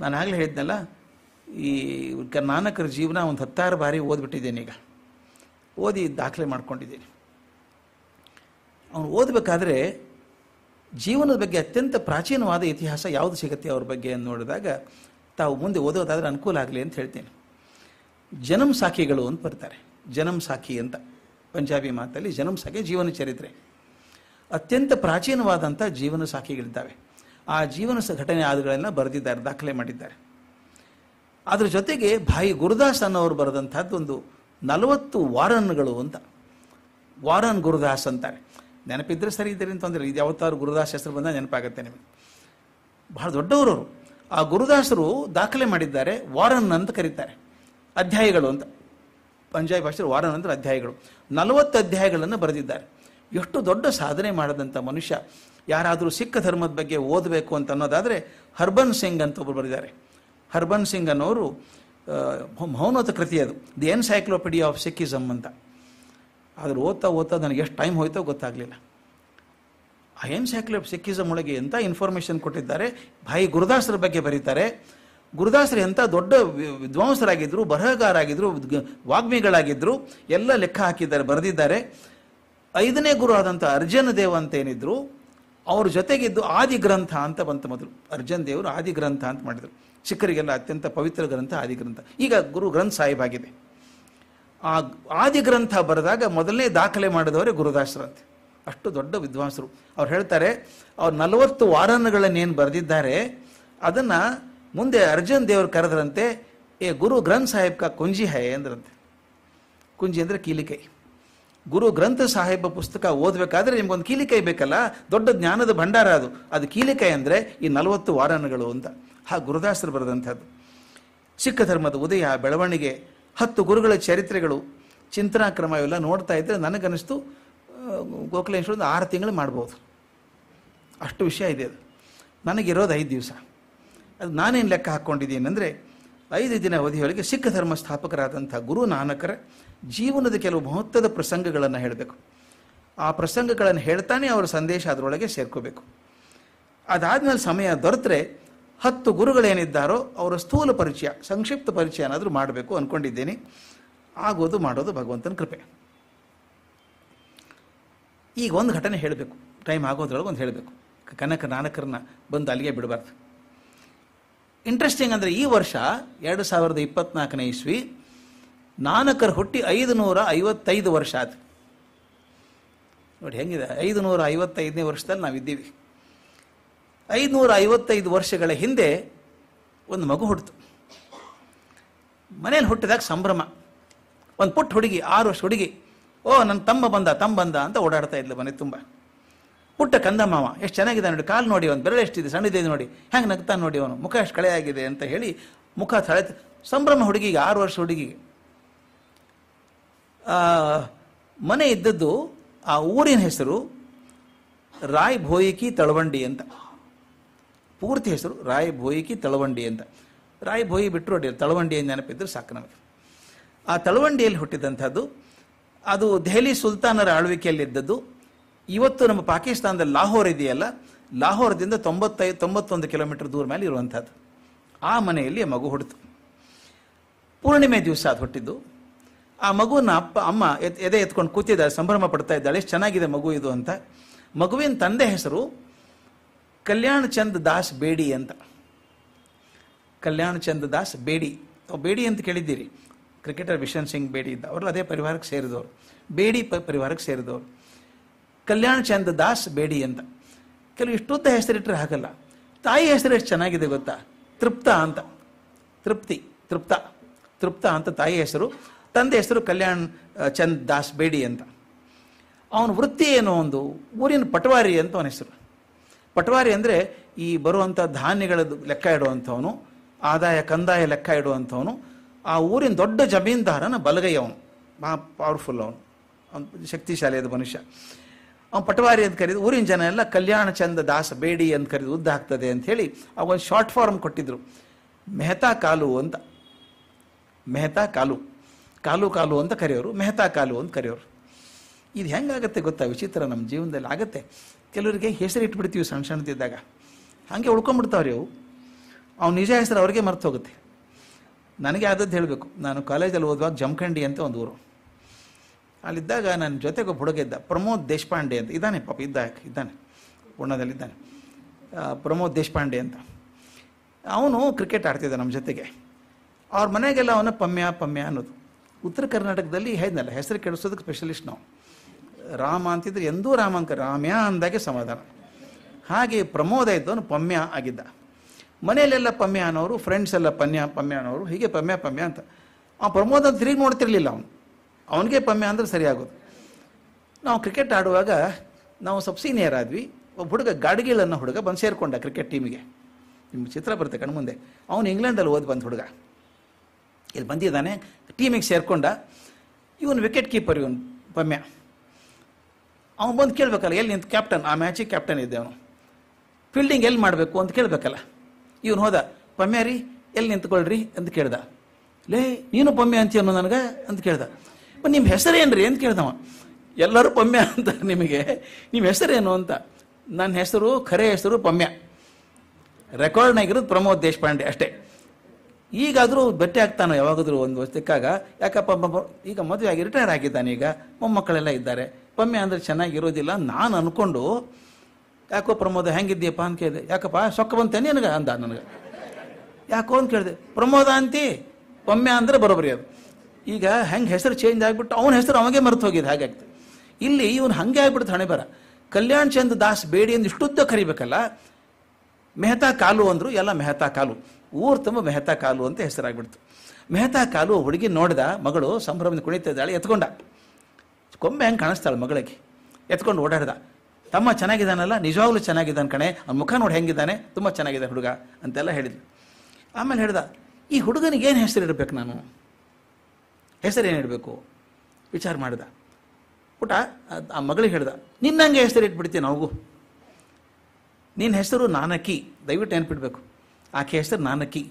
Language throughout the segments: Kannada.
ನಾನು ಆಗಲೇ ಹೇಳಿದ್ನಲ್ಲ, ಈ ನಾನಕರ ಜೀವನ ಒಂದು 10 ಬಾರಿ ಓದ್ಬಿಟ್ಟಿದ್ದೇನೆ. ಈಗ ಓದಿ ದಾಖಲೆ ಮಾಡ್ಕೊಂಡಿದ್ದೀನಿ. ಅವನು ಓದಬೇಕಾದ್ರೆ ಜೀವನದ ಬಗ್ಗೆ ಅತ್ಯಂತ ಪ್ರಾಚೀನವಾದ ಇತಿಹಾಸ ಯಾವುದು ಸಿಗುತ್ತೆ ಅವ್ರ ಬಗ್ಗೆ ಅಂತ ನೋಡಿದಾಗ, ತಾವು ಮುಂದೆ ಓದೋದಾದರೆ ಅನುಕೂಲ ಆಗಲಿ ಅಂತ ಹೇಳ್ತೇನೆ. ಜನಮ್ ಸಾಖಿಗಳು ಅಂತ ಬರ್ತಾರೆ. ಜನಮ್ ಸಾಖಿ ಅಂತ ಪಂಜಾಬಿ ಮಾತಲ್ಲಿ ಜನಮ್ ಸಾಖಿ ಜೀವನ ಚರಿತ್ರೆ. ಅತ್ಯಂತ ಪ್ರಾಚೀನವಾದಂಥ ಜೀವನ ಸಾಖಿಗಳಿದ್ದಾವೆ. ಆ ಜೀವನ ಘಟನೆ ಆದುಗಳನ್ನ ಬರೆದಿದ್ದಾರೆ, ದಾಖಲೆ ಮಾಡಿದ್ದಾರೆ. ಅದ್ರ ಜೊತೆಗೆ ಭಾಯಿ ಗುರುದಾಸ್ ಅನ್ನೋರು ಬರೆದಂಥದ್ದು ಒಂದು 40 ವಾರನ್ಗಳು ಅಂತ, ವಾರನ್ ಗುರುದಾಸ್ ಅಂತಾರೆ. ನೆನಪಿದ್ರೆ ಸರಿ ಇದ್ದೀರಿ ಅಂತಂದರೆ, ಇದು ಯಾವತ್ತಾರು ಗುರುದಾಸ್ ಹೆಸರು ಬಂದಾಗ ನೆನಪಾಗುತ್ತೆ ನಿಮಗೆ. ಬಹಳ ದೊಡ್ಡವರು. ಆ ಗುರುದಾಸರು ದಾಖಲೆ ಮಾಡಿದ್ದಾರೆ, ವಾರನ್ ಅಂತ ಕರೀತಾರೆ, ಅಧ್ಯಾಯಗಳು ಅಂತ. ಪಂಜಾಬಿ ಭಾಷೆ ವಾರನ್ ಅಂದ್ರೆ ಅಧ್ಯಾಯಗಳು. 40 ಅಧ್ಯಾಯಗಳನ್ನು ಬರೆದಿದ್ದಾರೆ. ಎಷ್ಟು ದೊಡ್ಡ ಸಾಧನೆ ಮಾಡಿದಂಥ ಮನುಷ್ಯ. ಯಾರಾದರೂ ಸಿಖ್ ಧರ್ಮದ ಬಗ್ಗೆ ಓದಬೇಕು ಅಂತ ಅನ್ನೋದಾದರೆ ಹರ್ಬನ್ ಸಿಂಗ್ ಅಂತ ಒಬ್ಬರು ಬರೆದಿದ್ದಾರೆ. ಹರ್ಬನ್ ಸಿಂಗ್ ಅನ್ನೋರು ಮೌನೋತ ಕೃತಿ, ಅದು ದಿ ಎನ್ಸೈಕ್ಲೋಪೀಡಿಯಾ ಆಫ್ ಸಿಖಿಸಮ್ ಅಂತ. ಆದ್ರೆ ಓದ್ತಾ ನನಗೆ ಎಷ್ಟು ಟೈಮ್ ಹೋಯ್ತೋ ಗೊತ್ತಾಗಲಿಲ್ಲ. ಆ ಸಿಖಿಸಮ್ ಒಳಗೆ ಎಂಥ ಇನ್ಫಾರ್ಮೇಷನ್ ಕೊಟ್ಟಿದ್ದಾರೆ. ಭಾಯಿ ಗುರುದಾಸರ ಬಗ್ಗೆ ಬರೀತಾರೆ. ಗುರುದಾಸರು ಎಂಥ ದೊಡ್ಡ ವಿದ್ವಾಂಸರಾಗಿದ್ದರು, ಬರಹಗಾರಾಗಿದ್ದರು, ವಾಗ್ಮಿಗಳಾಗಿದ್ದರು, ಎಲ್ಲ ಲೆಕ್ಕ ಹಾಕಿದ್ದಾರೆ, ಬರೆದಿದ್ದಾರೆ. 5ನೇ ಗುರು ಆದಂಥ ಅರ್ಜನ್ ದೇವ್ ಅಂತ ಏನಿದ್ರು, ಅವ್ರ ಜೊತೆಗಿದ್ದು ಆದಿಗ್ರಂಥ ಅಂತ ಬಂತು ಮೊದಲು. ಅರ್ಜನ್ ದೇವರು ಆದಿಗ್ರಂಥ ಅಂತ ಮಾಡಿದರು. ಸಿಖ್ಖರಿಗೆಲ್ಲ ಅತ್ಯಂತ ಪವಿತ್ರ ಗ್ರಂಥ ಆದಿಗ್ರಂಥ. ಈಗ ಗುರು ಗ್ರಂಥ ಸಾಹಿಬ್ ಆಗಿದೆ. ಆ ಆದಿಗ್ರಂಥ ಬರೆದಾಗ ಮೊದಲನೇ ದಾಖಲೆ ಮಾಡಿದವರೇ ಗುರುದಾಸರಂತೆ. ಅಷ್ಟು ದೊಡ್ಡ ವಿದ್ವಾಂಸರು. ಅವ್ರು ಹೇಳ್ತಾರೆ, ಅವ್ರು 40 ವಾರನ್ಗಳನ್ನೇನು ಬರೆದಿದ್ದಾರೆ ಅದನ್ನು ಮುಂದೆ ಅರ್ಜನ್ ದೇವರು ಕರೆದ್ರಂತೆ, ಗುರು ಗ್ರಂಥ ಸಾಹಿಬ್ ಕಾ ಕುಂಜಿ ಹೈ ಅಂದ್ರಂತೆ. ಕುಂಜಿ ಅಂದರೆ ಕೀಲಿಕೈ. ಗುರು ಗ್ರಂಥ ಸಾಹಿಬ ಪುಸ್ತಕ ಓದಬೇಕಾದ್ರೆ ನಿಮ್ಗೊಂದು ಕೀಲಿಕೈ ಬೇಕಲ್ಲ, ದೊಡ್ಡ ಜ್ಞಾನದ ಭಂಡಾರ ಅದು. ಅದು ಕೀಲಿಕೈ ಅಂದರೆ ಈ 40 ವಾರನ್ಗಳು ಅಂತ. ಗುರುದಾಸರು ಬರೆದಂಥದ್ದು. ಸಿಖ್ ಧರ್ಮದ ಉದಯ, ಬೆಳವಣಿಗೆ, 10 ಗುರುಗಳ ಚರಿತ್ರೆಗಳು, ಚಿಂತನಾ ಕ್ರಮ ಇವೆಲ್ಲ ನೋಡ್ತಾ ಇದ್ದರೆ ನನಗನ್ನಿಸ್ತು ಗೋಖಲೇಶ್ವರ 6 ತಿಂಗಳು ಮಾಡ್ಬೋದು, ಅಷ್ಟು ವಿಷಯ ಇದೆ ಅದು. ನನಗಿರೋದು 5 ದಿವಸ. ಅದು ನಾನೇನು ಲೆಕ್ಕ ಹಾಕ್ಕೊಂಡಿದ್ದೀನಿ ಅಂದರೆ, 5 ದಿನ ಅವಧಿಯೊಳಗೆ ಸಿಖ್ ಧರ್ಮ ಸ್ಥಾಪಕರಾದಂಥ ಗುರು ನಾನಕರ ಜೀವನದ ಕೆಲವು ಮಹತ್ವದ ಪ್ರಸಂಗಗಳನ್ನು ಹೇಳಬೇಕು. ಆ ಪ್ರಸಂಗಗಳನ್ನು ಹೇಳ್ತಾನೆ ಅವರ ಸಂದೇಶ ಅದರೊಳಗೆ ಸೇರ್ಕೋಬೇಕು. ಅದಾದಮೇಲೆ ಸಮಯ ದೊರೆತರೆ 10 ಗುರುಗಳೇನಿದ್ದಾರೋ ಅವರ ಸ್ಥೂಲ ಪರಿಚಯ, ಸಂಕ್ಷಿಪ್ತ ಪರಿಚಯ ಏನಾದರೂ ಮಾಡಬೇಕು ಅಂದ್ಕೊಂಡಿದ್ದೀನಿ. ಆಗೋದು ಮಾಡೋದು ಭಗವಂತನ ಕೃಪೆ. ಈಗ ಒಂದು ಘಟನೆ ಹೇಳಬೇಕು, ಟೈಮ್ ಆಗೋದ್ರೊಳಗೆ ಒಂದು ಹೇಳಬೇಕು. ಕನಕ ನಾನಕರನ್ನ ಬಂದು ಅಲ್ಲಿಗೆ ಬಿಡಬಾರ್ದು. ಇಂಟ್ರೆಸ್ಟಿಂಗ್ ಅಂದರೆ, ಈ ವರ್ಷ 2024ನೇ ಇಸ್ವಿ ನಾನಕರು ಹುಟ್ಟಿ 555 ವರ್ಷ ಆಯ್ತು. ನೋಡಿ ಹೆಂಗಿದೆ, 555ನೇ ವರ್ಷದಲ್ಲಿ ನಾವಿದ್ದೀವಿ. 555 ವರ್ಷಗಳ ಹಿಂದೆ ಒಂದು ಮಗು ಹುಟ್ಟಿತು. ಮನೇಲಿ ಹುಟ್ಟಿದಾಗ ಸಂಭ್ರಮ. ಒಂದು ಪುಟ್ಟ ಹುಡುಗಿ, 6 ವರ್ಷ ಹುಡುಗಿ, ನನ್ನ ತಮ್ಮ ಬಂದ ಅಂತ ಓಡಾಡ್ತಾ ಇದ್ಲು ಮನೆ ತುಂಬ. ಪುಟ್ಟ ಕಂದ ಮಾವ, ಎಷ್ಟು ಚೆನ್ನಾಗಿದೆ ನೋಡಿ, ಕಾಲು ನೋಡಿ, ಒಂದು ಬೆರಳು ಎಷ್ಟಿದೆ, ಸಣ್ಣದಿದೆ ನೋಡಿ, ಹೆಂಗೆ ನಗ್ತಾನೆ ನೋಡಿ, ಅವನು ಮುಖ ಎಷ್ಟು ಕಳೆ ಆಗಿದೆ ಅಂತ ಹೇಳಿ ಮುಖ ತಳೆ ಸಂಭ್ರಮ ಹುಡುಗಿಗೆ, 6 ವರ್ಷ ಹುಡುಗಿಗೆ. ಮನೆ ಇದ್ದದ್ದು, ಆ ಊರಿನ ಹೆಸರು ರಾಯ್ ಭೋಯಿಕಿ ತಳವಂಡಿ ಅಂತ. ಪೂರ್ತಿ ಹೆಸರು ರಾಯ್ ಭೋಯಿಕಿ ತಳವಂಡಿ ಅಂತ. ರಾಯ್ ಭೋಯಿ ಬಿಟ್ಟರು ನೋಡಿ, ತಳವಂಡಿ ಅಂತ ನೆನಪಿದ್ರು ಸಾಕು ನಮಗೆ. ಆ ತಳವಂಡಿಯಲ್ಲಿ ಹುಟ್ಟಿದಂಥದ್ದು. ಅದು ದೆಹಲಿ ಸುಲ್ತಾನರ ಆಳ್ವಿಕೆಯಲ್ಲಿದ್ದದ್ದು. ಇವತ್ತು ನಮ್ಮ ಪಾಕಿಸ್ತಾನದಲ್ಲಿ ಲಾಹೋರ್ ಇದೆಯಲ್ಲ, ಲಾಹೋರದಿಂದ 91 ಕಿಲೋಮೀಟರ್ ದೂರ ಮೇಲೆ ಇರುವಂಥದ್ದು. ಆ ಮನೆಯಲ್ಲಿ ಮಗು ಹುಟ್ಟಿತು. ಪೂರ್ಣಿಮೆ ದಿವಸ ಅದು ಹುಟ್ಟಿದ್ದು. ಆ ಮಗುವನ್ನ ಅಮ್ಮ ಎದೆ ಎತ್ಕೊಂಡು ಕೂತಿದ್ದಾಳೆ, ಸಂಭ್ರಮ ಪಡ್ತಾ ಇದ್ದಾಳೆ, ಎಷ್ಟು ಚೆನ್ನಾಗಿದೆ ಮಗು ಇದು ಅಂತ. ಮಗುವಿನ ತಂದೆ ಹೆಸರು ಕಲ್ಯಾಣ್ ಚಂದ್ ದಾಸ್ ಬೇಡಿ ಅಂತ. ಕಲ್ಯಾಣ್ ಚಂದ್ ದಾಸ್ ಬೇಡಿ. ಬೇಡಿ ಅಂತ ಕೇಳಿದ್ದೀರಿ, ಕ್ರಿಕೆಟರ್ ಬಿಷನ್ ಸಿಂಗ್ ಬೇಡಿ ಇದ್ದ, ಅವರು ಅದೇ ಪರಿವಾರಕ್ಕೆ ಸೇರಿದವರು, ಬೇಡಿ ಪರಿವಾರಕ್ಕೆ ಸೇರಿದವರು. ಕಲ್ಯಾಣ್ ಚಂದ್ ದಾಸ್ ಬೇಡಿ ಅಂತ. ಕೆಲವು ಇಷ್ಟುದ್ದ ಹೆಸರಿಟ್ಟರೆ ಹಾಕಲ್ಲ. ತಾಯಿ ಹೆಸರು ಎಷ್ಟು ಚೆನ್ನಾಗಿದೆ ಗೊತ್ತಾ, ತೃಪ್ತ ಅಂತ. ತೃಪ್ತ ಅಂತ ತಾಯಿ ಹೆಸರು. ತಂದೆ ಹೆಸರು ಕಲ್ಯಾಣ್ ಚಂದ್ ದಾಸ್ ಬೇಡಿ ಅಂತ. ಅವನ ವೃತ್ತಿ ಏನೋ, ಒಂದು ಊರಿನ ಪಟವಾರಿ ಅಂತ ಅವನ ಹೆಸರು. ಪಟವಾರಿ ಅಂದರೆ ಈ ಬರುವಂಥ ಧಾನ್ಯಗಳದ್ದು ಲೆಕ್ಕ ಇಡುವಂಥವನು, ಆದಾಯ ಕಂದಾಯ ಲೆಕ್ಕ ಇಡುವಂಥವನು. ಆ ಊರಿನ ದೊಡ್ಡ ಜಮೀನ್ದಾರನ ಬಲಗೈ ಅವನು, ಪವರ್ಫುಲ್ ಅವನು ಶಕ್ತಿಶಾಲಿಯಾದ ಮನುಷ್ಯ. ಅವನು ಪಟವಾರಿ ಅಂತ ಕರೀದು, ಊರಿನ ಜನ ಎಲ್ಲ ಕಲ್ಯಾಣ ಚಂದ ದಾಸ್ ಬೇಡಿ ಅಂತ ಕರೀದು, ಉದ್ದ ಆಗ್ತದೆ ಅಂಥೇಳಿ ಅವೊಂದು ಶಾರ್ಟ್ ಫಾರ್ಮ್ ಕೊಟ್ಟಿದ್ರು, ಮೆಹತಾ ಕಾಲು ಅಂತ. ಮೆಹತಾ ಕಾಲು ಅಂತ ಕರೆಯೋರು, ಮೆಹತಾ ಕಾಲು ಅಂತ ಕರೆಯೋರು. ಇದು ಹೆಂಗಾಗತ್ತೆ ಗೊತ್ತಾ, ವಿಚಿತ್ರ ನಮ್ಮ ಜೀವನದಲ್ಲಿ ಆಗುತ್ತೆ. ಕೆಲವರಿಗೆ ಹೆಸರು ಇಟ್ಬಿಡ್ತೀವಿ ಸಣ್ಣದಿದ್ದಾಗ, ಹಾಗೆ ಉಳ್ಕೊಂಡ್ಬಿಡ್ತಾವ್ರಿ ಅವು. ಅವ್ನು ನಿಜ ಹೆಸರು ಅವ್ರಿಗೆ ಮರ್ತು ಹೋಗುತ್ತೆ. ನನಗೆ ಆದದ್ದು ಹೇಳಬೇಕು, ನಾನು ಕಾಲೇಜಲ್ಲಿ ಓದುವಾಗ ಜಮಖಂಡಿ ಅಂತ ಒಂದು ಊರು. ಅಲ್ಲಿದ್ದಾಗ ನನ್ನ ಜೊತೆಗೆ ಒಬ್ಬ ಹುಡುಗ ಇದ್ದ, ಪ್ರಮೋದ್ ದೇಶಪಾಂಡೆ ಅಂತ. ಇದ್ದಾನೆ ಪಾಪ, ಇದ್ದಾನೆ ಪುಣದಲ್ಲಿದ್ದಾನೆ, ಪ್ರಮೋದ್ ದೇಶಪಾಂಡೆ ಅಂತ. ಅವನು ಕ್ರಿಕೆಟ್ ಆಡ್ತಿದ್ದ ನಮ್ಮ ಜೊತೆಗೆ. ಅವ್ರ ಮನೆಗೆಲ್ಲ ಅವನ ಪಮ್ಯ ಅನ್ನೋದು. ಉತ್ತರ ಕರ್ನಾಟಕದಲ್ಲಿ ಹೇಳಿದ್ನಲ್ಲ, ಹೆಸರು ಕೆಡಿಸೋದಕ್ಕೆ ಸ್ಪೆಷಲಿಸ್ಟ್ ನಾವು. ರಾಮ ಅಂತಿದ್ರೆ ಎಂದೂ ರಾಮ್ಯ ಅಂದಾಗೆ ಸಮಾಧಾನ. ಹಾಗೆ ಪ್ರಮೋದ ಇದ್ದವನು ಪಮ್ಯ ಆಗಿದ್ದ. ಮನೆಯಲ್ಲೆಲ್ಲ ಪಮ್ಯ ಅನ್ನೋರು, ಫ್ರೆಂಡ್ಸ್ ಎಲ್ಲ ಪಮ್ಯ ಅನ್ನೋರು, ಹೀಗೆ ಪಮ್ಯ ಅಂತ. ಆ ಪ್ರಮೋದ ಅಂತ ತಿರುಗಿ ನೋಡ್ತಿರ್ಲಿಲ್ಲ ಅವನು, ಅವನಿಗೆ ಪಮ್ಯ ಅಂದರೆ ಸರಿಯಾಗೋದು. ನಾವು ಕ್ರಿಕೆಟ್ ಆಡುವಾಗ ನಾವು ಸ್ವಲ್ಪ ಸೀನಿಯರ್ ಆದ್ವಿ. ಒಬ್ಬ ಹುಡುಗ ಗಾಡಿಗಳನ್ನ ಹುಡುಗ ಬಂದು ಸೇರಿಕೊಂಡ ಕ್ರಿಕೆಟ್ ಟೀಮಿಗೆ. ನಿಮ್ಗೆ ಚಿತ್ರ ಬರುತ್ತೆ ಕಣ್ಮುಂದೆ. ಅವನು ಇಂಗ್ಲೆಂಡಲ್ಲಿ ಬಂದ ಹುಡುಗ, ಇಲ್ಲಿ ಬಂದಿದ್ದಾನೆ, ಟೀಮಿಗೆ ಸೇರಿಕೊಂಡ. ಇವನು ವಿಕೆಟ್ ಕೀಪರ್, ಇವನು ಪಮ್ಯ. ಅವನು ಬಂದು ಕೇಳಬೇಕಲ್ಲ, ಎಲ್ಲಿ ನಿಂತು ಕ್ಯಾಪ್ಟನ್, ಆ ಮ್ಯಾಚಿಗೆ ಕ್ಯಾಪ್ಟನ್ ಇದ್ದೆ ಅವನು, ಫೀಲ್ಡಿಂಗ್ ಎಲ್ಲಿ ಮಾಡಬೇಕು ಅಂತ ಕೇಳಬೇಕಲ್ಲ. ಇವನು ಹೋದ, ಪಮ್ಯ ರೀ ಎಲ್ಲಿ ನಿಂತ್ಕೊಳ್ರಿ ಅಂತ ಕೇಳ್ದ. ಲೇ ನೀನು ಪಮ್ಯ ಅಂತೀಯನು ನನಗೆ ಅಂತ ಕೇಳ್ದ. ನಿಮ್ಮ ಹೆಸರೇನ್ರಿ ಅಂತ ಕೇಳ್ದವ. ಎಲ್ಲರೂ ಪಮ್ಯ ಅಂತಾರೆ ನಿಮಗೆ, ನಿಮ್ಮ ಹೆಸರೇನು ಅಂತ. ನನ್ನ ಹೆಸರು, ಖರೆ ಹೆಸರು ಪಮ್ಯ, ರೆಕಾರ್ಡ್ನಾಗಿರೋದು ಪ್ರಮೋದ್ ದೇಶಪಾಂಡೆ ಅಷ್ಟೇ. ಈಗಾದರೂ ಭೇಟಿ ಆಗ್ತಾನೋ ಯಾವಾಗಾದ್ರೂ ಒಂದು ಸಿಕ್ಕಾಗ, ಯಾಕಪ್ಪ ಈಗ ಮದುವೆ ಆಗಿ ರಿಟೈರ್ ಆಗಿದ್ದಾನೆ, ಈಗ ಮೊಮ್ಮಕ್ಕಳೆಲ್ಲ ಇದ್ದಾರೆ, ಪಮ್ಯ ಅಂದರೆ ಚೆನ್ನಾಗಿರೋದಿಲ್ಲ ನಾನು ಅಂದ್ಕೊಂಡು, ಯಾಕೋ ಪ್ರಮೋದ ಹೆಂಗಿದ್ದೀಯಪ್ಪ ಅಂತ ಕೇಳಿದೆ. ಯಾಕಪ್ಪ ಸೊಕ್ಕ ಬಂತೇನೆ ನನಗೆ ಅಂದ. ನನಗೆ ಯಾಕೋ ಅಂತ ಕೇಳಿದೆ. ಪ್ರಮೋದ ಅಂತಿ, ಪಮ್ಯ ಅಂದರೆ ಬರೋಬರಿ ಅದು. ಈಗ ಹೆಂಗೆ ಹೆಸರು ಚೇಂಜ್ ಆಗಿಬಿಟ್ಟು ಅವನ ಹೆಸರು ಅವಾಗೆ ಮರೆತು ಹೋಗಿದೆ. ಹಾಗಾಗ್ತದೆ ಇಲ್ಲಿ. ಇವನು ಹಂಗೆ ಆಗ್ಬಿಡ್ತು ಹಣೆ ಬರ. ಕಲ್ಯಾಣ್ ಚಂದ್ ದಾಸ್ ಬೇಡಿ ಎಂದು ಇಷ್ಟುದ್ದ ಕರಿಬೇಕಲ್ಲ. ಮೆಹತಾ ಕಾಲು ಅಂದರು, ಎಲ್ಲ ಮೆಹತಾ ಕಾಲು, ಊರು ತುಂಬ ಮೆಹತಾ ಕಾಲು ಅಂತ ಹೆಸರಾಗ್ಬಿಡ್ತು. ಮೆಹತಾ ಕಾಲು ಹುಡುಗಿ ನೋಡಿದ, ಮಗಳು ಸಂಭ್ರಮದಿಂದ ಕುಣಿತಿದ್ದಾಳೆ, ಎತ್ಕೊಂಡ. ಕೊಂಬೆ ಹೆಂಗೆ ಕಾಣಿಸ್ತಾಳೆ ಮಗಳಿಗೆ, ಎತ್ಕೊಂಡು ಓಡಾಡ್ದ. ತಮ್ಮ ಚೆನ್ನಾಗಿದ್ದಾನಲ್ಲ, ನಿಜವಾಗ್ಲೂ ಚೆನ್ನಾಗಿದ್ದಾನೆ ಕಣೆ, ಅವ್ನ ಮುಖ ನೋಡಿ ಹೆಂಗಿದ್ದಾನೆ, ತುಂಬ ಚೆನ್ನಾಗಿದೆ ಹುಡುಗ ಅಂತೆಲ್ಲ ಹೇಳಿದ್ಲು. ಆಮೇಲೆ ಹೇಳ್ದ, ಈ ಹುಡುಗನಿಗೆ ಏನು ಹೆಸರು ಇಡಬೇಕು, ನಾನು ಹೆಸರು ಏನು ಇಡಬೇಕು ವಿಚಾರ ಮಾಡಿದ. ಪುಟ ಆ ಮಗಳಿಗೆ ಹೇಳ್ದ, ನಿನ್ನಂಗೆ ಹೆಸರು ಇಟ್ಬಿಡ್ತೀನಿ ಅವಗೂ, ನಿನ್ನ ಹೆಸರು ನಾನಕಿ, ದಯವಿಟ್ಟು ನೆನ್ಪಿಡ್ಬೇಕು. ಆಕೆ ಹೆಸರು ನಾನಕಿ.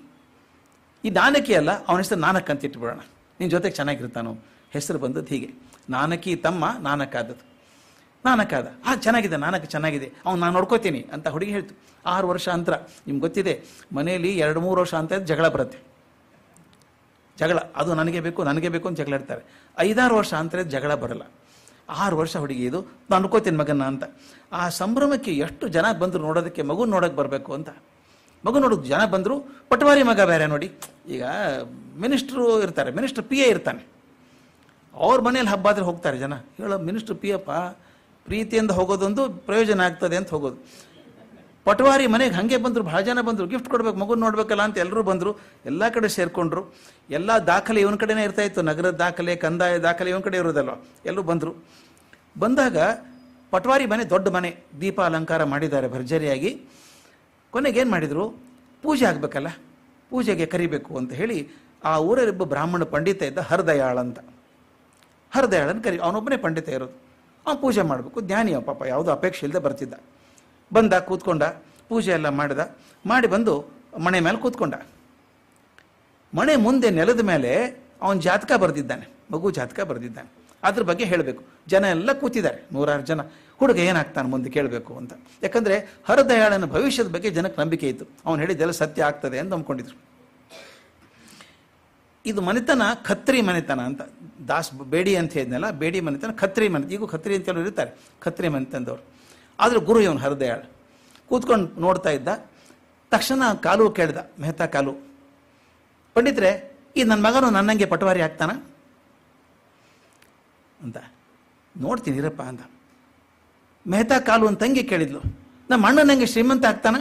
ಈ ನಾನಕಿ ಅಲ್ಲ, ಅವನ ಹೆಸರು ನಾನಕ್ ಅಂತ ಇಟ್ಬಿಡೋಣ, ನಿನ್ನ ಜೊತೆಗೆ ಚೆನ್ನಾಗಿರ್ತಾನೋ. ಹೆಸರು ಬಂದದ್ದು ಹೀಗೆ, ನಾನಕಿ ತಮ್ಮ ನಾನಕ್ಕಾದದ್ದು. ನಾನಕ್ಕಾದ, ಚೆನ್ನಾಗಿದೆ, ನಾನಕ್ ಚೆನ್ನಾಗಿದೆ, ಅವ್ನು ನಾನು ನೋಡ್ಕೋತೀನಿ ಅಂತ ಹುಡುಗಿ ಹೇಳ್ತು. 6 ವರ್ಷ ಅಂತರ. ನಿಮ್ಗೆ ಗೊತ್ತಿದೆ, ಮನೆಯಲ್ಲಿ 2-3 ವರ್ಷ ಅಂತ ಜಗಳ ಬರುತ್ತೆ. ಜಗಳ ಅದು ನನಗೆ ಬೇಕು ಅಂತ ಜಗಳ ಇಡ್ತಾರೆ. 5-6 ವರ್ಷ ಅಂತ ಜಗಳ ಬರಲ್ಲ. 6 ವರ್ಷ ಹುಡುಗಿ ಇದು, ನಾನು ಅನ್ಕೋತೀನಿ ಮಗನ್ನ ಅಂತ. ಆ ಸಂಭ್ರಮಕ್ಕೆ ಎಷ್ಟು ಜನ ಬಂದರು ನೋಡೋದಕ್ಕೆ, ಮಗು ನೋಡೋಕೆ ಬರಬೇಕು ಅಂತ. ಮಗು ನೋಡೋದು ಜನ ಬಂದರು. ಪಟವಾರಿ ಮಗ ಬೇರೆ ನೋಡಿ. ಈಗ ಮಿನಿಸ್ಟ್ರು ಇರ್ತಾರೆ, ಮಿನಿಸ್ಟರ್ PA ಇರ್ತಾನೆ, ಅವ್ರ ಮನೇಲಿ ಹಬ್ಬ ಆದರೆ ಹೋಗ್ತಾರೆ ಜನ. ಹೇಳೋ ಮಿನಿಸ್ಟ್ರು PA ಪ್ರೀತಿಯಿಂದ ಹೋಗೋದೊಂದು, ಪ್ರಯೋಜನ ಆಗ್ತದೆ ಅಂತ ಹೋಗೋದು. ಪಟವಾರಿ ಮನೆಗೆ ಹಾಗೆ ಬಂದರು, ಭಾಳ ಜನ ಬಂದರು, ಗಿಫ್ಟ್ ಕೊಡ್ಬೇಕು, ಮಗು ನೋಡ್ಬೇಕಲ್ಲ ಅಂತ ಎಲ್ಲರೂ ಬಂದರು. ಎಲ್ಲ ಕಡೆ ಸೇರಿಕೊಂಡ್ರು. ಎಲ್ಲ ದಾಖಲೆ ಇವನ ಕಡೆನೇ ಇರ್ತಾ ಇತ್ತು, ನಗರದ ದಾಖಲೆ, ಕಂದಾಯ ದಾಖಲೆ ಇವನ ಕಡೆ ಇರೋದಲ್ವ. ಎಲ್ಲರೂ ಬಂದರು. ಬಂದಾಗ ಪಟವಾರಿ ಮನೆ ದೊಡ್ಡ ಮನೆ, ದೀಪ ಅಲಂಕಾರ ಮಾಡಿದ್ದಾರೆ ಭರ್ಜರಿಯಾಗಿ. ಕೊನೆಗೇನು ಮಾಡಿದರು, ಪೂಜೆ ಆಗಬೇಕಲ್ಲ, ಪೂಜೆಗೆ ಕರಿಬೇಕು ಅಂತ ಹೇಳಿ ಆ ಊರಲ್ಲಿಬ್ಬ ಬ್ರಾಹ್ಮಣ ಪಂಡಿತ ಇದ್ದ, ಹರದಯಾಳ್ ಅಂತ. ಹರದಯಾಳನ್ನು ಅವನೊಬ್ಬನೇ ಪಂಡಿತ ಇರೋದು. ಅವನು ಪೂಜೆ ಮಾಡಬೇಕು, ಜ್ಞಾನಿ ಪಾಪ, ಯಾವುದೋ ಅಪೇಕ್ಷೆ ಇಲ್ಲದೆ ಬರ್ತಿದ್ದ. ಬಂದ, ಕೂತ್ಕೊಂಡ, ಪೂಜೆ ಎಲ್ಲ ಮಾಡಿ ಬಂದು ಮನೆ ಮೇಲೆ ಕೂತ್ಕೊಂಡ. ಮನೆ ಮುಂದೆ ನೆಲದ ಮೇಲೆ ಅವನ ಜಾತಕ ಬರೆದಿದ್ದಾನೆ, ಮಗು ಜಾತಕ ಬರೆದಿದ್ದಾನೆ. ಅದ್ರ ಬಗ್ಗೆ ಹೇಳಬೇಕು. ಜನ ಎಲ್ಲ ಕೂತಿದ್ದಾರೆ, 100 ಜನ. ಹುಡುಗ ಏನಾಗ್ತಾನೆ ಮುಂದೆ ಕೇಳಬೇಕು ಅಂತ. ಯಾಕಂದರೆ ಹರದಯಾಳನ ಭವಿಷ್ಯದ ಬಗ್ಗೆ ಜನಕ್ಕೆ ನಂಬಿಕೆ ಇತ್ತು. ಅವನು ಹೇಳಿದ್ದೆಲ್ಲ ಸತ್ಯ ಆಗ್ತದೆ ಅಂತ ನಂಬ್ಕೊಂಡಿದ್ರು. ಇದು ಮನೆತನ ಖತ್ರಿ ಮನೆತನ ಅಂತ. ದಾಸ್ ಬೇಡಿ ಅಂತ ಹೇಳಿದ್ನಲ್ಲ, ಬೇಡಿ ಮನೆತನ ಖತ್ರಿ ಮನೆ. ಈಗೂ ಖತ್ರಿ ಅಂತ ಹೇಳೋರು ಇರ್ತಾರೆ, ಖತ್ರಿ ಮನೆತನದವ್ರು. ಆದರೂ ಗುರು ಇವನು ಹರದಯಾಳ್. ಕೂತ್ಕೊಂಡು ನೋಡ್ತಾ ಇದ್ದ. ತಕ್ಷಣ ಕಾಲು ಕೇಳ್ದ, ಮೆಹತಾ ಕಾಲು, ಪಂಡಿತರೆ ಈ ನನ್ನ ಮಗನು ನನ್ನಂಗೆ ಪಟವಾರಿ ಆಗ್ತಾನ ಅಂತ. ನೋಡ್ತೀನಿ ಇರಪ್ಪ ಅಂತ. ಮೆಹತಾ ಕಾಲು ಅಂತ ತಂಗಿ ಕೇಳಿದ್ಲು, ನಮ್ಮ ಅಣ್ಣನಂಗೆ ಶ್ರೀಮಂತ ಆಗ್ತಾನ,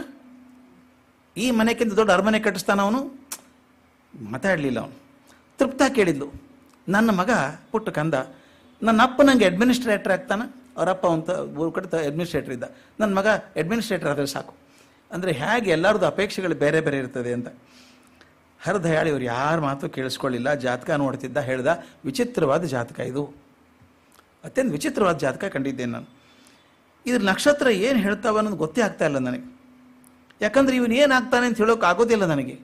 ಈ ಮನೆಗಿಂತ ದೊಡ್ಡ ಅರಮನೆ ಕಟ್ಟಿಸ್ತಾನ ಅವನು. ಮಾತಾಡಲಿಲ್ಲ ಅವನು. ತೃಪ್ತ ಕೇಳಿದ್ಲು, ನನ್ನ ಮಗ ಪುಟ್ಟ ಕಂದ ನನ್ನ ಅಪ್ಪ ನಂಗೆ ಅಡ್ಮಿನಿಸ್ಟ್ರೇಟರ್ ಆಗ್ತಾನ. ಅವರಪ್ಪ ಅಂತ ಊರು ಕಡೆ ಅಡ್ಮಿನಿಸ್ಟ್ರೇಟರ್ ಇದ್ದ, ನನ್ನ ಮಗ ಅಡ್ಮಿನಿಸ್ಟ್ರೇಟರ್ ಆದರೆ ಸಾಕು. ಅಂದರೆ ಹೇಗೆ ಎಲ್ಲರದ್ದು ಅಪೇಕ್ಷೆಗಳು ಬೇರೆ ಬೇರೆ ಇರ್ತದೆ ಅಂತ. ಹರದಯಾಳ್ ಇವ್ರು ಯಾರ ಮಾತು ಕೇಳಿಸ್ಕೊಳ್ಳಿಲ್ಲ. ಜಾತಕ ನೋಡ್ತಿದ್ದ. ಹೇಳ್ದ, ವಿಚಿತ್ರವಾದ ಜಾತಕ ಇದು, ಅತ್ಯಂತ ವಿಚಿತ್ರವಾದ ಜಾತಕ ಕಂಡಿದ್ದೇನೆ ನಾನು. ಇದ್ರ ನಕ್ಷತ್ರ ಏನು ಹೇಳ್ತಾವ ಅನ್ನೋದು ಗೊತ್ತೇ ಆಗ್ತಾ ಇಲ್ಲ ನನಗೆ. ಯಾಕಂದ್ರೆ ಇವನು ಏನಾಗ್ತಾನೆ ಅಂತ ಹೇಳೋಕೆ ಆಗೋದಿಲ್ಲ ನನಗೆ.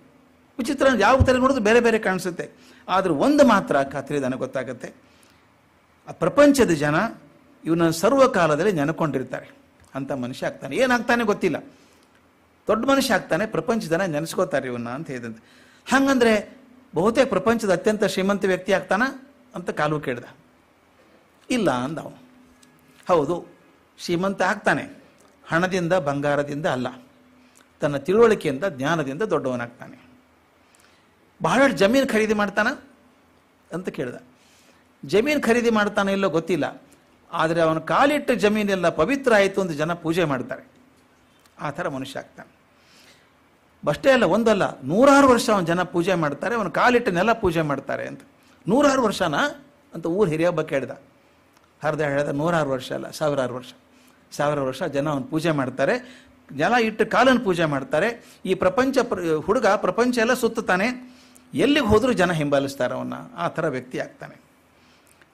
ವಿಚಿತ್ರ, ಯಾವ ಥರ ನೋಡಿದ್ರು ಬೇರೆ ಬೇರೆ ಕಾಣಿಸುತ್ತೆ. ಆದ್ರೆ ಒಂದು ಮಾತ್ರ ಖಾತ್ರಿ ನನಗೆ ಗೊತ್ತಾಗುತ್ತೆ, ಆ ಪ್ರಪಂಚದ ಜನ ಇವನ ಸರ್ವಕಾಲದಲ್ಲಿ ನೆನಕೊಂಡಿರ್ತಾರೆ ಅಂತ ಮನುಷ್ಯ ಆಗ್ತಾನೆ. ಏನಾಗ್ತಾನೆ ಗೊತ್ತಿಲ್ಲ. ದೊಡ್ಡ ಮನುಷ್ಯ ಆಗ್ತಾನೆ, ಪ್ರಪಂಚ ಜನ ನೆನೆಸ್ಕೋತಾರೆ ಇವನ್ನ ಅಂತ ಹೇಳಿದಂತೆ. ಹಂಗಂದ್ರೆ ಬಹುತೇಕ ಪ್ರಪಂಚದ ಅತ್ಯಂತ ಶ್ರೀಮಂತ ವ್ಯಕ್ತಿ ಆಗ್ತಾನ ಅಂತ ಕಾಲು ಕೇಳ್ದ. ಇಲ್ಲ ಅಂದ ಅವನು. ಹೌದು, ಶ್ರೀಮಂತ ಆಗ್ತಾನೆ, ಹಣದಿಂದ ಬಂಗಾರದಿಂದ ಅಲ್ಲ, ತನ್ನ ತಿಳುವಳಿಕೆಯಿಂದ ಜ್ಞಾನದಿಂದ ದೊಡ್ಡವನಾಗ್ತಾನೆ. ಬಹಳಷ್ಟು ಜಮೀನು ಖರೀದಿ ಮಾಡ್ತಾನ ಅಂತ ಕೇಳ್ದ. ಜಮೀನು ಖರೀದಿ ಮಾಡ್ತಾನೆ ಇಲ್ಲೋ ಗೊತ್ತಿಲ್ಲ, ಆದರೆ ಅವನ ಕಾಲಿಟ್ಟ ಜಮೀನೆಲ್ಲ ಪವಿತ್ರ ಆಯಿತು ಅಂತ ಜನ ಪೂಜೆ ಮಾಡ್ತಾರೆ. ಆ ಥರ ಮನುಷ್ಯ ಆಗ್ತಾನೆ. ಅಷ್ಟೇ ಅಲ್ಲ, ಒಂದಲ್ಲ 100 ವರ್ಷ ಅವನ ಜನ ಪೂಜೆ ಮಾಡ್ತಾರೆ, ಅವನ ಕಾಲಿಟ್ಟ ನೆಲ ಪೂಜೆ ಮಾಡ್ತಾರೆ ಅಂತ. 100 ವರ್ಷನಾ ಅಂತ ಊರು ಹಿರಿಯೊಬ್ಬ ಕೇಳ್ದ. ಹರಿದ ಹೇಳ್ದ, 100 ವರ್ಷ ಅಲ್ಲ, 1000 ವರ್ಷ. 1000 ವರ್ಷ ಜನ ಅವನು ಪೂಜೆ ಮಾಡ್ತಾರೆ, ನೆಲ ಇಟ್ಟು ಕಾಲನ್ನು ಪೂಜೆ ಮಾಡ್ತಾರೆ. ಈ ಹುಡುಗ ಪ್ರಪಂಚ ಎಲ್ಲ ಸುತ್ತಾನೆ, ಎಲ್ಲಿಗೆ ಹೋದರೂ ಜನ ಹಿಂಬಾಲಿಸ್ತಾರೆ ಅವನ್ನ. ಆ ಥರ ವ್ಯಕ್ತಿ ಆಗ್ತಾನೆ.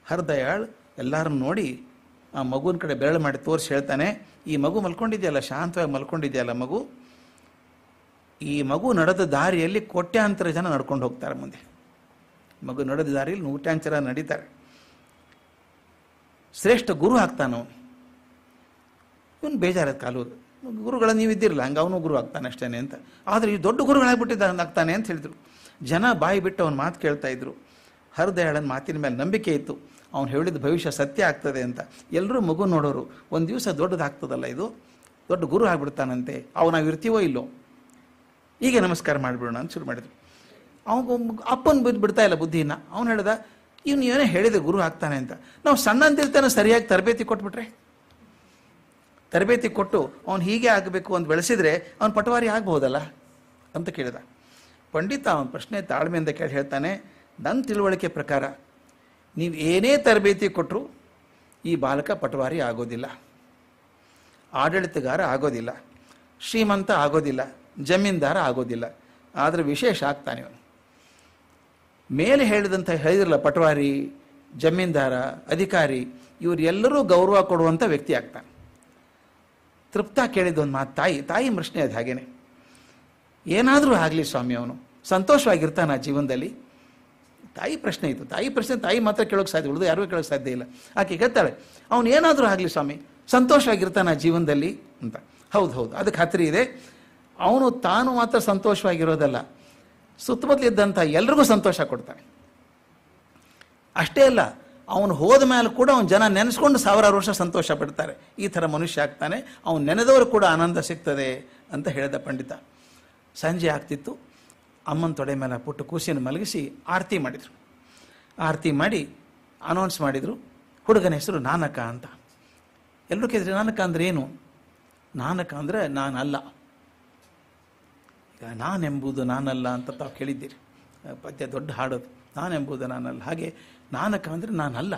ಹರದಯಾಳ್ ಎಲ್ಲರನ್ನು ನೋಡಿ ಆ ಮಗುವಿನ ಕಡೆ ಬೆರಳು ಮಾಡಿ ತೋರಿಸಿ ಹೇಳ್ತಾನೆ, ಈ ಮಗು ಮಲ್ಕೊಂಡಿದೆಯಲ್ಲ, ಶಾಂತವಾಗಿ ಮಲ್ಕೊಂಡಿದೆಯಲ್ಲ ಮಗು, ಈ ಮಗು ನಡೆದ ದಾರಿಯಲ್ಲಿ ಕೋಟ್ಯಾಂತರ ಜನ ನಡ್ಕೊಂಡು ಹೋಗ್ತಾರೆ ಮುಂದೆ. ಮಗು ನಡೆದ ದಾರಿಯಲ್ಲಿ ನೂಟ್ಯಾಂತರ ನಡೀತಾರೆ. ಶ್ರೇಷ್ಠ ಗುರು ಆಗ್ತಾನವನು. ಇವನು ಬೇಜಾರದ ಕಾಲು, ಗುರುಗಳ ನೀವಿದ್ದಿರಲ್ಲ, ಹಂಗೆ ಅವನು ಗುರು ಆಗ್ತಾನೆ ಅಷ್ಟೇನೆ ಅಂತ. ಆದರೆ ಈ ದೊಡ್ಡ ಗುರುಗಳಾಗ್ಬಿಟ್ಟಿದ್ದ ಆಗ್ತಾನೆ ಅಂತ ಹೇಳಿದ್ರು. ಜನ ಬಾಯಿ ಬಿಟ್ಟು ಅವನ ಮಾತು ಕೇಳ್ತಾ ಇದ್ರು. ಹರದಯಾಳನ ಮಾತಿನ ಮೇಲೆ ನಂಬಿಕೆ ಇತ್ತು, ಅವನು ಹೇಳಿದ ಭವಿಷ್ಯ ಸತ್ಯ ಆಗ್ತದೆ ಅಂತ. ಎಲ್ಲರೂ ಮಗು ನೋಡೋರು, ಒಂದು ದಿವಸ ದೊಡ್ಡದಾಗ್ತದಲ್ಲ, ಇದು ದೊಡ್ಡ ಗುರು ಆಗ್ಬಿಡ್ತಾನಂತೆ, ಅವು ನಾವು ಇರ್ತೀವೋ ಇಲ್ಲೋ, ಈಗ ನಮಸ್ಕಾರ ಮಾಡಿಬಿಡೋಣ ಅಂತ ಶುರು ಮಾಡಿದ್ರು. ಅವನು ಅಪ್ಪನ ಬಿಡ್ತಾ ಇಲ್ಲ ಬುದ್ಧಿನ. ಅವನು ಹೇಳ್ದ, ಇವನು ಏನೇ ಹೇಳಿದೆ ಗುರು ಆಗ್ತಾನೆ ಅಂತ. ನಾವು ಸಣ್ಣಂದಿರ್ತಾನೆ ಸರಿಯಾಗಿ ತರಬೇತಿ ಕೊಟ್ಬಿಟ್ರೆ, ತರಬೇತಿ ಕೊಟ್ಟು ಅವನು ಹೀಗೆ ಆಗಬೇಕು ಅಂತ ಬೆಳೆಸಿದ್ರೆ ಅವನು ಪಟವಾರಿ ಆಗ್ಬೋದಲ್ಲ ಅಂತ ಕೇಳಿದ. ಪಂಡಿತ ಅವನ ಪ್ರಶ್ನೆ ತಾಳ್ಮೆಯಿಂದ ಕೇಳಿ ಹೇಳ್ತಾನೆ, ನನ್ನ ತಿಳುವಳಿಕೆ ಪ್ರಕಾರ ನೀವು ಏನೇ ತರಬೇತಿ ಕೊಟ್ಟರು ಈ ಬಾಲಕ ಪಟವಾರಿ ಆಗೋದಿಲ್ಲ, ಆಡಳಿತಗಾರ ಆಗೋದಿಲ್ಲ, ಶ್ರೀಮಂತ ಆಗೋದಿಲ್ಲ, ಜಮೀನ್ದಾರ ಆಗೋದಿಲ್ಲ. ಆದರೆ ವಿಶೇಷ ಆಗ್ತಾನೆ ಇವನು. ಮೇಲೆ ಹೇಳಿದ್ರಲ್ಲ, ಪಟವಾರಿ, ಜಮೀನ್ದಾರ, ಅಧಿಕಾರಿ, ಇವರೆಲ್ಲರೂ ಗೌರವ ಕೊಡುವಂಥ ವ್ಯಕ್ತಿ ಆಗ್ತಾನೆ. ತೃಪ್ತ ಕೇಳಿದ್ದೊಂದು ಮಾತು, ತಾಯಿ ಪ್ರಶ್ನೆ ಅದು ಹಾಗೇನೆ. ಏನಾದರೂ ಆಗಲಿ ಸ್ವಾಮಿ, ಅವನು ಸಂತೋಷವಾಗಿರ್ತಾನ ಜೀವನದಲ್ಲಿ. ತಾಯಿ ಪ್ರಶ್ನೆ ಇತ್ತು. ತಾಯಿ ಮಾತ್ರ ಕೇಳೋಕೆ ಸಾಧ್ಯ, ಉಳಿದು ಯಾರಿಗೂ ಕೇಳೋಕೆ ಸಾಧ್ಯ ಇಲ್ಲ. ಆಕೆ ಕೇಳ್ತಾಳೆ, ಅವನು ಏನಾದರೂ ಆಗಲಿ ಸ್ವಾಮಿ, ಸಂತೋಷವಾಗಿರ್ತಾನ ಜೀವನದಲ್ಲಿ ಅಂತ. ಹೌದು, ಅದಕ್ಕೆ ಖಾತ್ರಿ ಇದೆ. ಅವನು ತಾನು ಮಾತ್ರ ಸಂತೋಷವಾಗಿರೋದಲ್ಲ, ಸುತ್ತಮುತ್ತಲಿದ್ದಂಥ ಎಲ್ರಿಗೂ ಸಂತೋಷ ಕೊಡ್ತಾನೆ. ಅಷ್ಟೇ ಅಲ್ಲ, ಅವನು ಹೋದ ಮೇಲೆ ಕೂಡ ಅವನ ಜನ ನೆನೆಸ್ಕೊಂಡು 1000 ವರ್ಷ ಸಂತೋಷ ಪಡ್ತಾರೆ. ಈ ಥರ ಮನುಷ್ಯ ಆಗ್ತಾನೆ. ಅವನು ನೆನೆದವರು ಕೂಡ ಆನಂದ ಸಿಗ್ತದೆ ಅಂತ ಹೇಳಿದ ಪಂಡಿತ. ಸಂಜೆ ಆಗ್ತಿತ್ತು. ಅಮ್ಮನ ತೊಡೆ ಮೇಲೆ ಪುಟ್ಟ ಕೂಸಿನ ಮಲಗಿಸಿ ಆರತಿ ಮಾಡಿದರು. ಆರತಿ ಮಾಡಿ ಅನೌನ್ಸ್ ಮಾಡಿದರು, ಹುಡುಗನ ಹೆಸರು ನಾನಕ ಅಂತ. ಎಲ್ಲರೂ ಕೇಳಿದ್ರು, ನಾನಕ ಅಂದರೆ ಏನು? ನಾನಕ ಅಂದರೆ ನಾನಲ್ಲ. ಈಗ ನಾನೆಂಬುದು ನಾನಲ್ಲ ಅಂತ ತಾವು ಕೇಳಿದ್ದೀರಿ, ಪದ್ಯ ದೊಡ್ಡ ಹಾಡೋದು, ನಾನೆಂಬುದು ನಾನಲ್ಲ. ಹಾಗೆ ನಾನಕ ಅಂದರೆ ನಾನಲ್ಲ.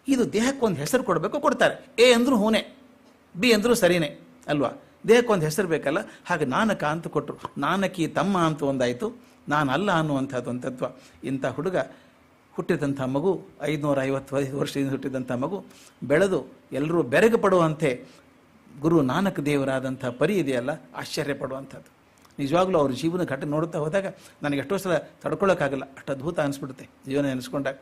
ಇದು ದೇಹಕ್ಕೊಂದು ಹೆಸರು ಕೊಡಬೇಕು, ಕೊಡ್ತಾರೆ. ಎ ಅಂದರೂ ಹೂನೆ, ಬಿ ಅಂದರೂ ಸರಿನೇ ಅಲ್ವಾ? ದೇಹಕ್ಕೊಂದು ಹೆಸರು ಬೇಕಲ್ಲ. ಹಾಗೆ ನಾನಕ ಅಂತ ಕೊಟ್ಟರು. ನಾನಕಿ ತಮ್ಮ ಅಂತ ಒಂದಾಯಿತು, ನಾನಲ್ಲ ಅನ್ನುವಂಥದ್ದು ಒಂದು ತತ್ವ. ಇಂಥ ಹುಡುಗ ಹುಟ್ಟಿದಂಥ ಮಗು, 555 ವರ್ಷದಿಂದ ಹುಟ್ಟಿದಂಥ ಮಗು ಬೆಳೆದು ಎಲ್ಲರೂ ಬೆರಗು ಪಡುವಂತೆ ಗುರು ನಾನಕ್ ದೇವರಾದಂಥ ಪರಿ ಇದೆಯಲ್ಲ, ಆಶ್ಚರ್ಯ ಪಡುವಂಥದ್ದು. ನಿಜವಾಗ್ಲೂ ಅವ್ರ ಜೀವನ ಘಟನೆ ನೋಡುತ್ತಾ ಹೋದಾಗ ನನಗೆ ಎಷ್ಟೋ ಸಲ ತಡ್ಕೊಳ್ಳೋಕ್ಕಾಗಲ್ಲ, ಅಷ್ಟು ಅದ್ಭುತ ಅನಿಸ್ಬಿಡುತ್ತೆ ಜೀವನ ನೆನೆಸ್ಕೊಂಡಾಗ.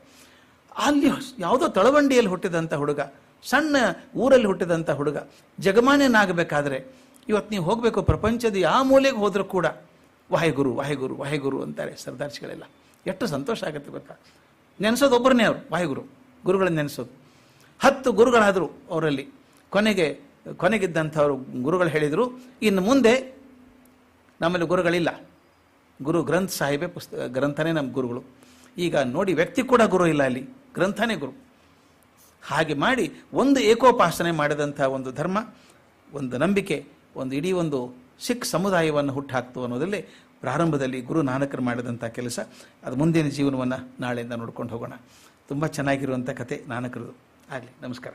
ಅಲ್ಲಿ ಯಾವುದೋ ತಳವಂಡಿಯಲ್ಲಿ ಹುಟ್ಟಿದಂಥ ಹುಡುಗ, ಸಣ್ಣ ಊರಲ್ಲಿ ಹುಟ್ಟಿದಂಥ ಹುಡುಗ ಜಗಮಾನ್ಯನಾಗಬೇಕಾದ್ರೆ ಇವತ್ತು ನೀವು ಹೋಗಬೇಕು, ಪ್ರಪಂಚದ ಯಾವ ಮೂಲೆಗೆ ಹೋದರೂ ಕೂಡ ವಾಹೆಗುರು ವಾಹೆಗುರು ವಾಹೆಗುರು ಅಂತಾರೆ ಸರ್ದಾರ್ಜಿಗಳೆಲ್ಲ. ಎಷ್ಟು ಸಂತೋಷ ಆಗುತ್ತೆ ಗೊತ್ತಾ? ನೆನೆಸೋದು ಒಬ್ಬರನ್ನೇ ಅವರು, ವಾಹೆಗುರು, ಗುರುಗಳನ್ನ ನೆನೆಸೋದು. 10 ಗುರುಗಳಾದರು ಅವರಲ್ಲಿ. ಕೊನೆಗಿದ್ದಂಥವ್ರು ಗುರುಗಳು ಹೇಳಿದರು, ಇನ್ನು ಮುಂದೆ ನಮ್ಮಲ್ಲಿ ಗುರುಗಳಿಲ್ಲ, ಗುರು ಗ್ರಂಥ ಸಾಹಿಬೆ ಗ್ರಂಥನೇ ನಮ್ಮ ಗುರುಗಳು. ಈಗ ನೋಡಿ, ವ್ಯಕ್ತಿ ಕೂಡ ಗುರು ಇಲ್ಲ, ಅಲ್ಲಿ ಗ್ರಂಥನೇ ಗುರು. ಹಾಗೆ ಮಾಡಿ ಒಂದು ಏಕೋಪಾಸನೆ ಮಾಡಿದಂಥ ಒಂದು ಧರ್ಮ, ಒಂದು ನಂಬಿಕೆ, ಇಡೀ ಒಂದು ಸಿಖ್ ಸಮುದಾಯವನ್ನು ಹುಟ್ಟಾಕ್ತು ಅನ್ನೋದಲ್ಲೇ ಪ್ರಾರಂಭದಲ್ಲಿ ಗುರು ನಾನಕರು ಮಾಡಿದಂಥ ಕೆಲಸ. ಅದು ಮುಂದಿನ ಜೀವನವನ್ನು ನಾಳೆಯಿಂದ ನೋಡ್ಕೊಂಡು ಹೋಗೋಣ. ತುಂಬ ಚೆನ್ನಾಗಿರುವಂಥ ಕತೆ ನಾನಕರದು. ಆಗಲಿ, ನಮಸ್ಕಾರ.